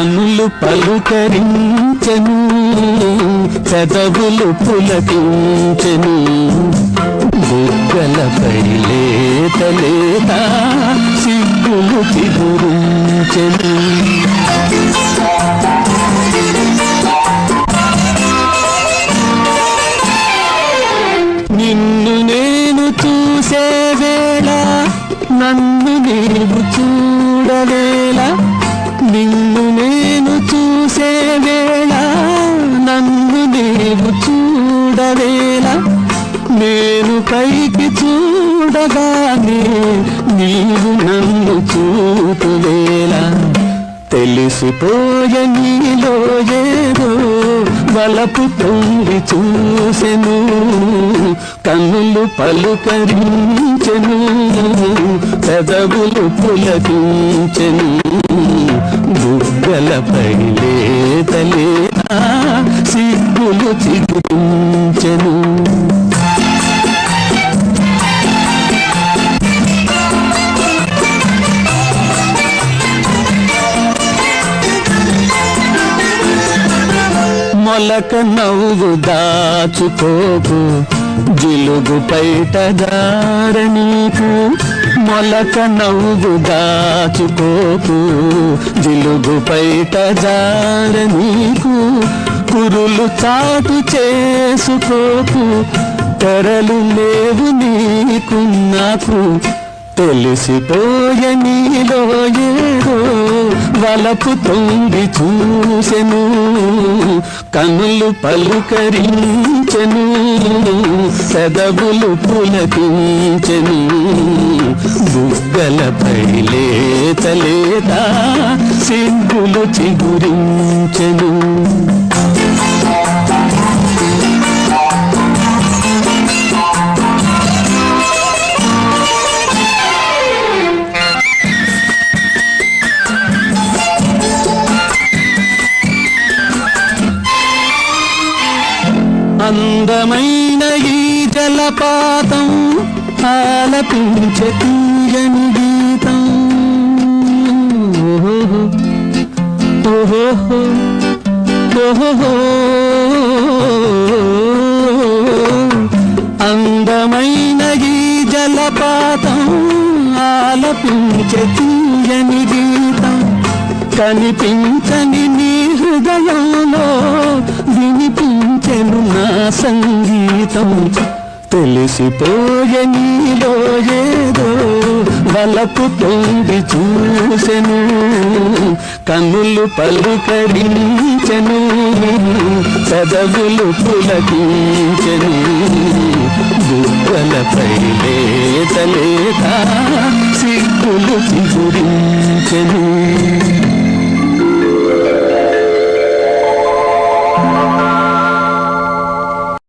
కనులు పలుకరించెను, పెదవులు పులకించెను, బుగ్గలపై లేత లేత సిగ్గులు చిగురించెను. నిన్ను నేను చూసే వేళ నన్ను నీవు చూడవేళ, నిన్ను నేను చూసే వేళ నన్ను నీవు చూడవేళ, నేను పైకి చూడగానే నీవు నన్ను చూతువేళ, తెలిసిపోయే నీలో ఏదో వలపు తొంగి చూసెను, కన్నులు పలుకరించెను, పెదవులు పులకించెను, బుగ్గలపై లేత లేత సిగ్గులు చిగురించెను. మొలక నవ్వు దాచుకోకు, జిలుగు పైట దార నీకు, మొలక నవ్వు దాచుకోకు, జిలుగు పైట దార నీకు, కురులు చాటు చేసుకోకు, తెరలు లేవు నీకు నాకు, తెలిసిపోయే నీలో ఏదో వలపు తొంగి చూసెను, కన్నులు పలుకరించెను, పెదవులు పులకించెను, బుగ్గలపై లేత లేత సిగ్గులు చిగురించెను. అందమైన ఈ జలపాతం ఆలపించే తీయని గీతం, ఓహో ఓహో, అందమైన ఈ జలపాతం ఆలపించే తీయని గీతం, కనిపించని నీ హృదయంలో వినిపించెను నా సంగీతం, తెలిసిపోయే నీలో ఏదో వలపు తొంగి చూసెను, కన్నులు పలుకరించెను, పెదవులు పులకించెను, బుగ్గలపై లేత లేత సిగ్గులు చిగురించెను.